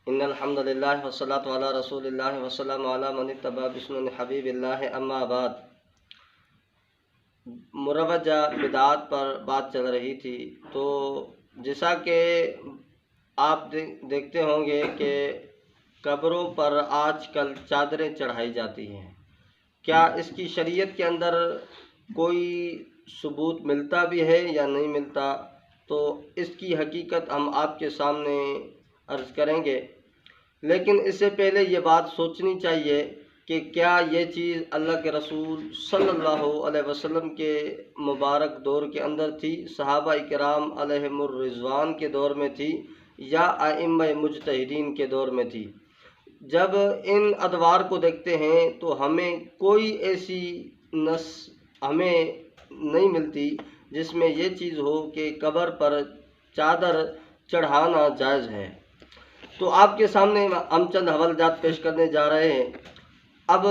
ان الحمد للہ والصلاۃ علی رسول اللہ وسلم علی من اتبع بسنن حبیب اللہ اما بعد۔ مروجہ بدعات پر بات چل رہی تھی، تو جیسا کہ آپ دیکھتے ہوں گے کہ قبروں پر آج کل چادریں چڑھائی جاتی ہیں۔ کیا اس کی شریعت کے اندر کوئی ثبوت ملتا بھی ہے یا نہیں ملتا؟ تو اس کی حقیقت ہم آپ کے سامنے عرض کریں گے، لیکن اس سے پہلے یہ بات سوچنی چاہیے کہ کیا یہ چیز اللہ کے رسول صلی اللہ علیہ وسلم کے مبارک دور کے اندر تھی، صحابہ کرام علیہم الرضوان کے دور میں تھی، یا ائمہ مجتہدین کے دور میں تھی؟ جب ان ادوار کو دیکھتے ہیں تو ہمیں کوئی ایسی نص ہمیں نہیں ملتی جس میں یہ چیز ہو کہ قبر پر چادر چڑھانا جائز ہے۔ تو آپ کے سامنے ہم چند حوالہ جات پیش کرنے جا رہے ہیں۔ اب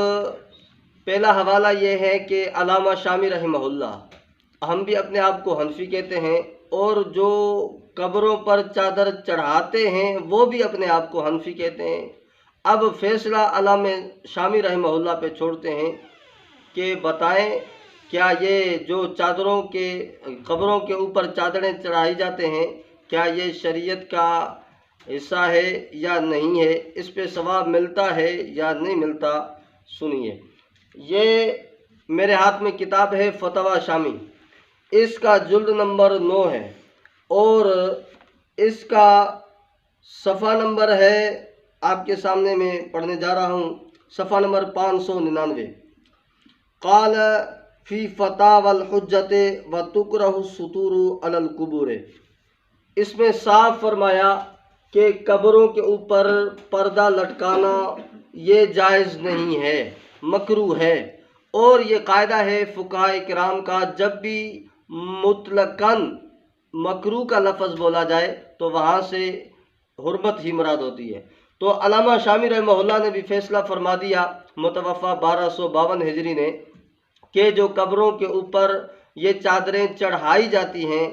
پہلا حوالہ یہ ہے کہ علامہ شامی رحمہ اللہ، ہم بھی اپنے آپ کو حنفی کہتے ہیں، اور جو قبروں پر چادر چڑھاتے ہیں وہ بھی اپنے آپ کو حنفی کہتے ہیں۔ اب فیصلہ علامہ شامی رحمہ اللہ پہ چھوڑتے ہیں کہ بتائیں کیا یہ جو چادروں کے قبروں کے اوپر چادریں چڑھائی جاتے ہیں، کیا یہ شریعت کا حصہ ہے یا نہیں ہے، اس پہ ثواب ملتا ہے یا نہیں ملتا؟ سنیے، یہ میرے ہاتھ میں کتاب ہے فتویٰ شامی، اس کا جلد نمبر 9 ہے، اور اس کا صفحہ نمبر ہے، آپ کے سامنے میں پڑھنے جا رہا ہوں، صفحہ نمبر 599۔ قال فی فتاوی الحجۃ وتکرہ السطور علی القبور، اس میں صاف فرمایا کہ قبروں کے اوپر پردہ لٹکانا یہ جائز نہیں ہے، مکروہ ہے، اور یہ قاعدہ ہے فقہاء کرام کا، جب بھی مطلقاً مکروہ کا لفظ بولا جائے تو وہاں سے حرمت ہی مراد ہوتی ہے۔ تو علامہ شامی رحمہ اللہ نے بھی فیصلہ فرما دیا متوفہ 1252 ہجری نے کہ جو قبروں کے اوپر یہ چادریں چڑھائی جاتی ہیں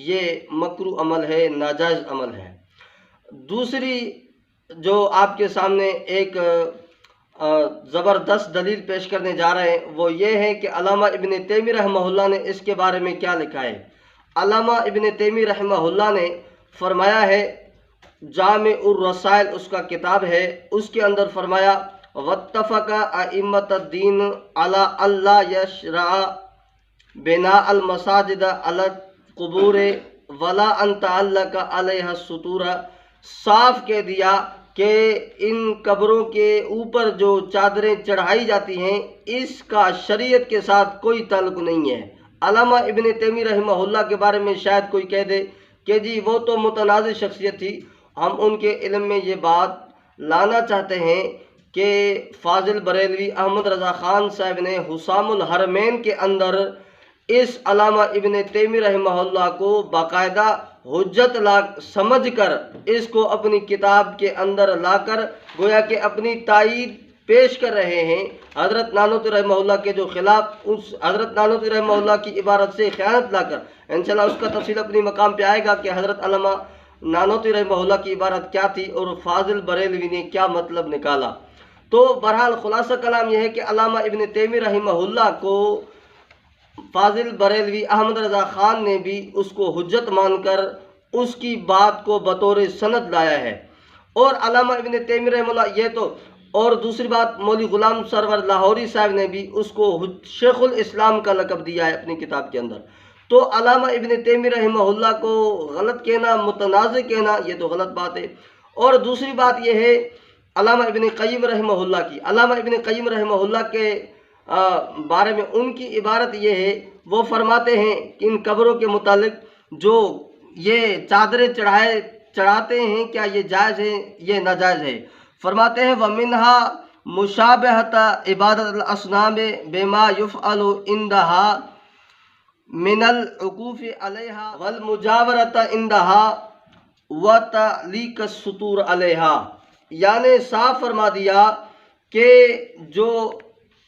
یہ مکروہ عمل ہے، ناجائز عمل ہے۔ دوسری جو آپ کے سامنے ایک زبردست دلیل پیش کرنے جا رہے ہیں وہ یہ ہے کہ علامہ ابن تیمیہ رحمہ اللہ نے اس کے بارے میں کیا لکھا ہے۔ علامہ ابن تیمیہ رحمہ اللہ نے فرمایا ہے، جامع الرسائل اس کا کتاب ہے، اس کے اندر فرمایا واتفق ائمۃ الدین علی اللہ یشرع بناء المساجد علی القبور ولا ان تعلق علیہ السطور، صاف کہہ دیا کہ ان قبروں کے اوپر جو چادریں چڑھائی جاتی ہیں اس کا شریعت کے ساتھ کوئی تعلق نہیں ہے۔ علامہ ابن تیمیہ رحمہ اللہ کے بارے میں شاید کوئی کہہ دے کہ جی وہ تو متنازع شخصیت تھی، ہم ان کے علم میں یہ بات لانا چاہتے ہیں کہ فاضل بریلوی احمد رضا خان صاحب نے حسام الحرمین کے اندر اس علامہ ابن تیمیہ رحمہ اللہ کو باقاعدہ حجت سمجھ کر اس کو اپنی کتاب کے اندر لا کر گویا کہ اپنی تائید پیش کر رہے ہیں، حضرت نانوتوی رحمہ اللہ کے جو خلاف اس حضرت نانوتوی رحمہ اللہ کی عبارت سے خیانت لا کر، انشاءاللہ اس کا تفصیل اپنی مقام پہ آئے گا کہ حضرت علامہ نانوتوی رحمہ اللہ کی عبارت کیا تھی اور فاضل بریلوی نے کیا مطلب نکالا۔ تو بہرحال خلاصہ کلام یہ ہے کہ علامہ ابن تیمیہ رحمہ اللہ کو فاضل بریلوی احمد رضا خان نے بھی اس کو حجت مان کر اس کی بات کو بطور سند لایا ہے، اور علامہ ابن تیمیہ رحمہ اللہ یہ تو، اور دوسری بات مولوی غلام سرور لاہوری صاحب نے بھی اس کو شیخ الاسلام کا لقب دیا ہے اپنی کتاب کے اندر۔ تو علامہ ابن تیمیہ رحمہ اللہ کو غلط کہنا، متنازع کہنا، یہ تو غلط بات ہے۔ اور دوسری بات یہ ہے علامہ ابن قیم رحمہ اللہ کی، علامہ ابن قیم رحمہ اللہ کے بارے میں ان کی عبارت یہ ہے، وہ فرماتے ہیں کہ ان قبروں کے متعلق جو یہ چادریں چڑھاتے ہیں کیا یہ جائز ہے یہ ناجائز ہے؟ فرماتے ہیں وَمِنْهَا مُشَابَهَةَ عِبَادَةِ الْأَصْنَامِ بِمَا يُفْعَلُ عِنْدَهَا مِنَ الْعُكُوفِ عَلَيْهَا وَالْمُجَاوَرَةِ عِنْدَهَا وَتَعْلِيقِ السُّطُورِ عَلَيْهَا، یعنی صاف فرما دیا کہ جو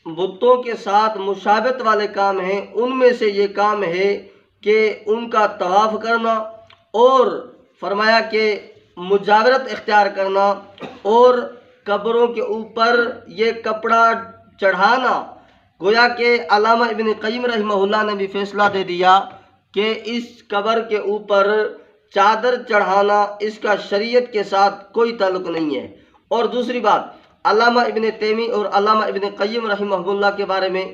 بتوں کے ساتھ مشابہت والے کام ہیں ان میں سے یہ کام ہے کہ ان کا طواف کرنا، اور فرمایا کہ مجاورت اختیار کرنا اور قبروں کے اوپر یہ کپڑا چڑھانا، گویا کہ علامہ ابن قیم رحمہ اللہ نے بھی فیصلہ دے دیا کہ اس قبر کے اوپر چادر چڑھانا اس کا شریعت کے ساتھ کوئی تعلق نہیں ہے۔ اور دوسری بات، علامہ ابن تیمی اور علامہ ابن قیم رحمہ اللہ کے بارے میں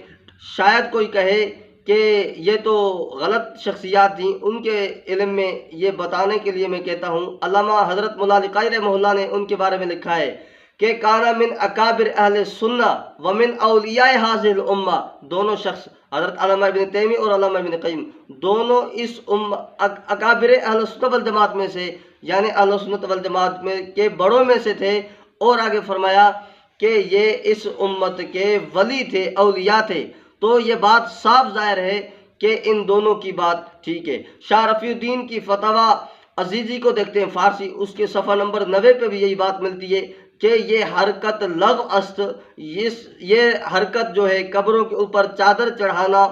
شاید کوئی کہے کہ یہ تو غلط شخصیات تھیں، ان کے علم میں یہ بتانے کے لیے میں کہتا ہوں، علامہ حضرت مولا علی قاری رحمہ اللہ نے ان کے بارے میں لکھا ہے کہ کانا من اکابر اہل سنہ ومن اولیاء حاضر الامہ، دونوں شخص حضرت علامہ ابن تیمی اور علامہ ابن قیم دونوں اس اکابر اہل سنت والجماعت میں سے، یعنی اہل سنت والجماعت میں کے بڑوں میں سے تھے۔ اور آگے فرمایا کہ یہ اس امت کے ولی تھے، اولیاء تھے، تو یہ بات صاف ظاہر ہے کہ ان دونوں کی بات ٹھیک ہے۔ شاہ رفیع الدین کی فتاوی عزیزی کو دیکھتے ہیں فارسی، اس کے صفحہ نمبر 90 پہ بھی یہی بات ملتی ہے کہ یہ حرکت لغو است، یہ حرکت جو ہے قبروں کے اوپر چادر چڑھانا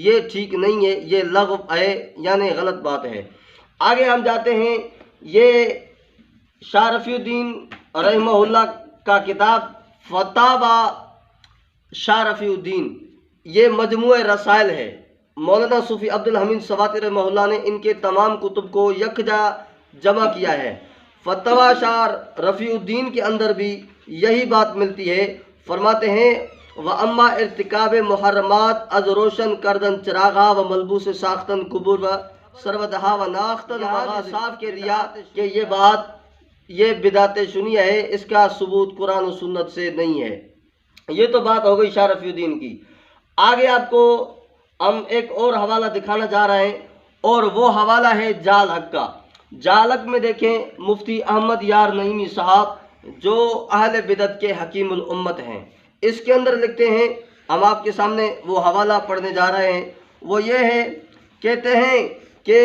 یہ ٹھیک نہیں ہے، یہ لغو ہے، یعنی غلط بات ہے۔ آگے ہم جاتے ہیں، یہ شاہ رفیع الدین رحمہ اللہ کا کتاب فتاوی شاہ رفیع الدین، یہ مجموعہ رسائل ہے۔ مولانا صوفی عبدالحمید سواتی رحمہ اللہ نے ان کے تمام کتب کو یکجا جمع کیا ہے۔ فتاوی شاہ رفیع الدین کے اندر بھی یہی بات ملتی ہے۔ فرماتے ہیں وَأَمَّا ارتکاب محرمات از روشن کردن چراغا و ملبوس ساختن قبور و سرودہا و ناختن صاف کے دیا کہ یہ بات یہ بدعت شنیہ ہے، اس کا ثبوت قرآن و سنت سے نہیں ہے۔ یہ تو بات ہو گئی شاہ رفیع الدین کی۔ آگے آپ کو ہم ایک اور حوالہ دکھانا جا رہے ہیں، اور وہ حوالہ ہے جال حق کا۔ جال حق میں دیکھیں مفتی احمد یار نعیمی صاحب جو اہل بدعت کے حکیم الامت ہیں، اس کے اندر لکھتے ہیں، ہم آپ کے سامنے وہ حوالہ پڑھنے جا رہے ہیں، وہ یہ ہے، کہتے ہیں کہ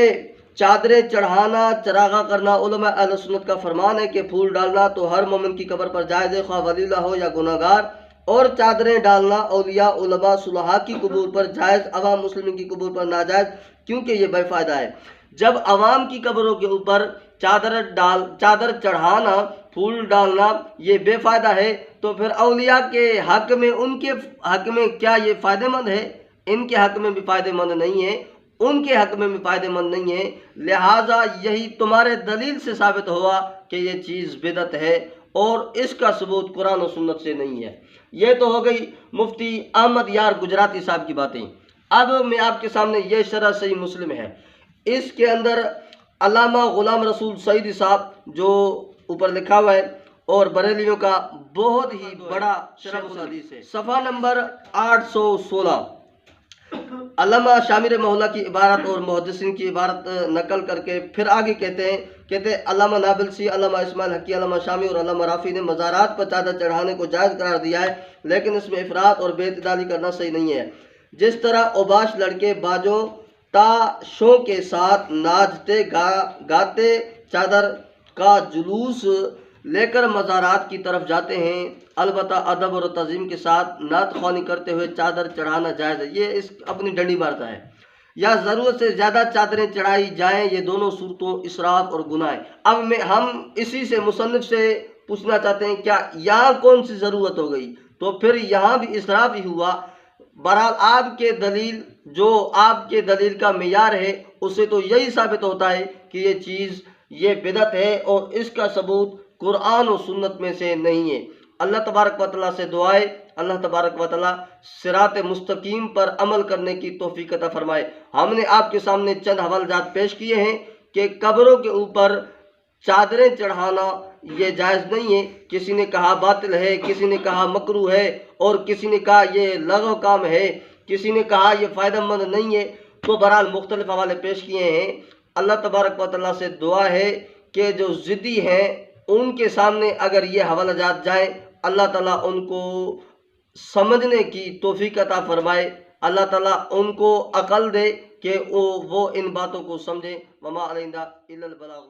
چادریں چڑھانا، چراغاں کرنا علماء اہل سنت کا فرمان ہے کہ پھول ڈالنا تو ہر مومن کی قبر پر جائز ہے، خواہ ولی اللہ ہو یا گناہگار، اور چادریں ڈالنا اولیاء، علماء، صلحاء کی قبور پر جائز، عوام مسلمین کی قبور پر ناجائز، کیونکہ یہ بے فائدہ ہے۔ جب عوام کی قبروں کے اوپر چادر چڑھانا، پھول ڈالنا یہ بے فائدہ ہے، تو پھر اولیاء کے حق میں، ان کے حق میں کیا یہ فائدہ مند ہے؟ ان کے حق میں بھی فائدہ مند نہیں ہے، ان کے حق میں بھی فائدہ مند نہیں ہے۔ لہٰذا یہی تمہارے دلیل سے ثابت ہوا کہ یہ چیز بدعت ہے اور اس کا ثبوت قرآن و سنت سے نہیں ہے۔ یہ تو ہو گئی مفتی احمد یار گجراتی صاحب کی باتیں۔ اب میں آپ کے سامنے یہ شرح صحیح مسلم ہے، اس کے اندر علامہ غلام رسول سعیدی صاحب جو اوپر لکھا ہوا ہے، اور بریلیوں کا بہت ہی بڑا شرح الحدیث ہے، صفحہ نمبر 816، علامہ شامی رحمہ اللہ کی عبارت اور محدثین کی عبارت نقل کر کے پھر آگے کہتے ہیں علامہ نابلسی، علامہ اسماعیل حقی، علامہ شامی اور علامہ رافی نے مزارات پر چادر چڑھانے کو جائز قرار دیا ہے، لیکن اس میں افراط اور بے اعتدالی کرنا صحیح نہیں ہے۔ جس طرح اوباش لڑکے باجوں تاشوں کے ساتھ ناچتے گاتے چادر کا جلوس لے کر مزارات کی طرف جاتے ہیں، البتہ ادب اور تعظیم کے ساتھ نعت خوانی کرتے ہوئے چادر چڑھانا جائز ہے۔ یہ اس اپنی ڈنڈی مارتا ہے۔ یا ضرورت سے زیادہ چادریں چڑھائی جائیں، یہ دونوں صورتوں اسراف اور گناہ ہے۔ اب ہم اسی سے مصنف سے پوچھنا چاہتے ہیں کیا یہاں کون سی ضرورت ہو گئی؟ تو پھر یہاں بھی اسراف ہی ہوا۔ بہرحال آپ کے دلیل جو آپ کے دلیل کا معیار ہے اس سے تو یہی ثابت ہوتا ہے کہ یہ چیز یہ بدعت ہے اور اس کا ثبوت قرآن و سنت میں سے نہیں ہے۔ اللہ تبارک و تعالیٰ سے دعا ہے اللہ تبارک و تعالیٰ صراط مستقیم پر عمل کرنے کی توفیق عطا فرمائے۔ ہم نے آپ کے سامنے چند حوالہ جات پیش کیے ہیں کہ قبروں کے اوپر چادریں چڑھانا یہ جائز نہیں ہے، کسی نے کہا باطل ہے، کسی نے کہا مکروہ ہے، اور کسی نے کہا یہ لغو کام ہے، کسی نے کہا یہ فائدہ مند نہیں ہے، تو بہرحال مختلف حوالے پیش کیے ہیں۔ اللہ تبارک و تعالیٰ سے دعا ہے کہ جو ضدی ہیں ان کے سامنے اگر یہ حوالہ جات جائیں، اللہ تعالیٰ ان کو سمجھنے کی توفیق عطا فرمائے، اللہ تعالیٰ ان کو عقل دے کہ وہ ان باتوں کو سمجھیں۔ وما علینا الا البلاغ۔